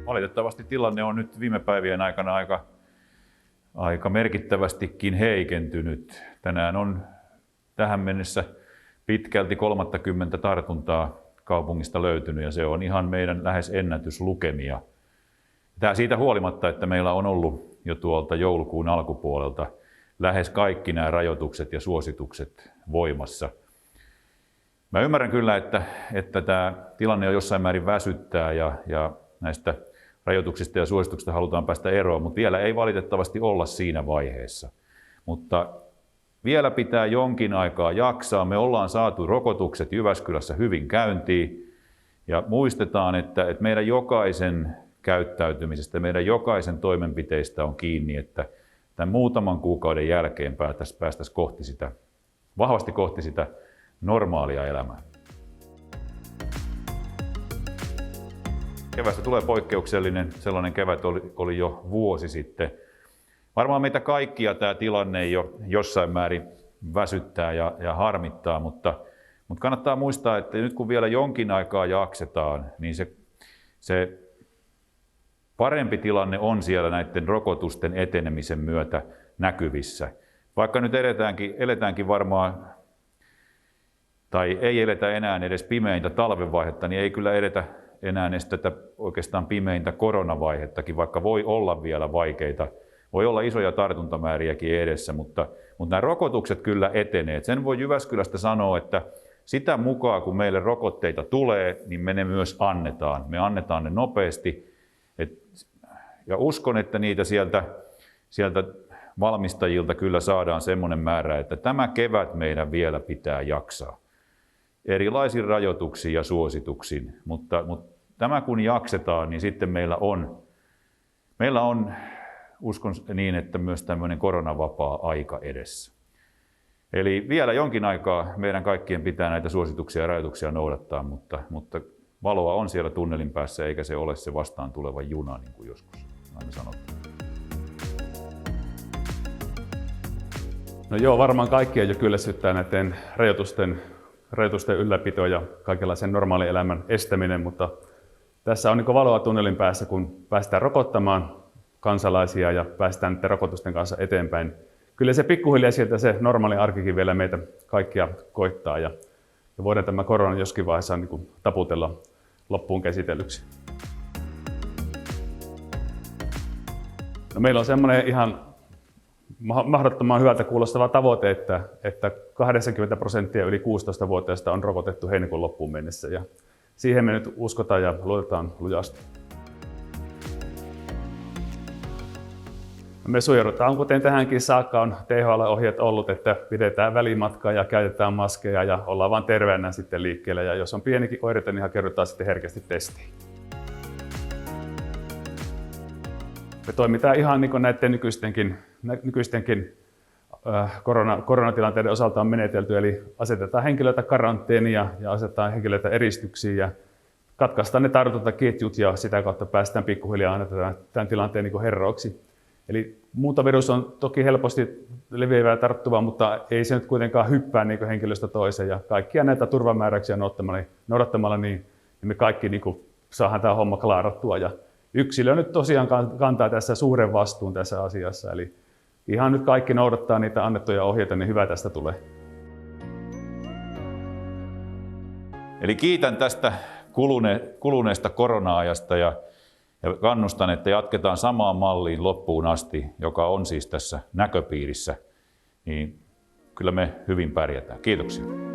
Valitettavasti tilanne on nyt viime päivien aikana aika merkittävästikin heikentynyt. Tänään on tähän mennessä pitkälti 30 tartuntaa kaupungista löytynyt ja se on ihan meidän lähes ennätyslukemia. Tämä siitä huolimatta, että meillä on ollut jo tuolta joulukuun alkupuolelta lähes kaikki nämä rajoitukset ja suositukset voimassa. Mä ymmärrän kyllä, että tämä tilanne on jossain määrin väsyttää ja näistä rajoituksista ja suosituksista halutaan päästä eroon, mutta vielä ei valitettavasti olla siinä vaiheessa. Mutta vielä pitää jonkin aikaa jaksaa. Me ollaan saatu rokotukset Jyväskylässä hyvin käyntiin ja muistetaan, että meidän jokaisen käyttäytymisestä, meidän jokaisen toimenpiteistä on kiinni, että tämän muutaman kuukauden jälkeen päästäisiin vahvasti kohti sitä normaalia elämää. Kevästä tulee poikkeuksellinen, sellainen kevät oli jo vuosi sitten. Varmaan meitä kaikkia tämä tilanne jo jossain määrin väsyttää ja harmittaa, mutta kannattaa muistaa, että nyt kun vielä jonkin aikaa jaksetaan, niin se parempi tilanne on siellä näiden rokotusten etenemisen myötä näkyvissä. Vaikka nyt eletäänkin varmaan, tai ei eletä enää edes pimeintä talvenvaihetta, niin ei kyllä eletä enää edes tätä oikeastaan pimeintä koronavaihettakin, vaikka voi olla vielä vaikeita. Voi olla isoja tartuntamääriäkin edessä, mutta nämä rokotukset kyllä etenee. Sen voi Jyväskylästä sanoa, että sitä mukaan kun meille rokotteita tulee, niin me ne myös annetaan. Me annetaan ne nopeasti. Ja uskon, että niitä sieltä valmistajilta kyllä saadaan semmoinen määrä, että tämä kevät meidän vielä pitää jaksaa. Erilaisin rajoituksiin ja suosituksiin, mutta tämä kun jaksetaan, niin sitten meillä on uskon niin, että myös tämmöinen koronavapaa aika edessä. Eli vielä jonkin aikaa meidän kaikkien pitää näitä suosituksia ja rajoituksia noudattaa, mutta valoa on siellä tunnelin päässä, eikä se ole se vastaan tuleva juna, niin kuin joskus aina sanottiin. No joo, varmaan kaikkia jo kyllästyttää näiden rajoitusten ylläpito ja kaikenlaisen normaalin elämän estäminen, mutta tässä on niin valoa tunnelin päässä, kun päästään rokottamaan kansalaisia ja päästään näiden rokotusten kanssa eteenpäin. Kyllä se pikkuhiljaa sieltä se normaali arkikin vielä meitä kaikkia koittaa ja voidaan tämä korona joskin vaiheessa niin taputella loppuun käsitellyksi. No, meillä on semmoinen ihan mahdottoman hyvältä kuulostava tavoite, että 80% yli 16-vuotiaista on rokotettu heinäkuun loppuun mennessä. Ja siihen me nyt uskotaan ja luotetaan lujasti. Me suojaudutaan, kuten tähänkin saakka on THL-ohjeet ollut, että pidetään välimatkaa ja käytetään maskeja ja ollaan vain terveenä sitten liikkeellä. Ja jos on pienikin oireita, niin hakeudutaan sitten herkästi testiin. Me toimitaan ihan niin kuin näiden nykyistenkin koronatilanteiden osalta on menetelty, eli asetetaan henkilöitä karanteenia ja asetetaan henkilöitä eristyksiin ja katkaistaan ne tartuntaketjut ja sitä kautta päästään pikkuhiljaa aina tämän tilanteen niin kuin herroiksi. Eli muuntovirus on toki helposti leviävä ja tarttuva, mutta ei se nyt kuitenkaan hyppää niin kuin henkilöstä toiseen ja kaikkia näitä turvamääräyksiä noudattamalla niin me kaikki niin kuin saadaan tämä homma klaarattua. Ja yksilö nyt tosiaan kantaa tässä suuren vastuun tässä asiassa, eli ihan nyt kaikki noudattaa niitä annettuja ohjeita, niin hyvä tästä tulee. Eli kiitän tästä kuluneesta korona-ajasta ja kannustan, että jatketaan samaan malliin loppuun asti, joka on siis tässä näköpiirissä, niin kyllä me hyvin pärjätään. Kiitoksia.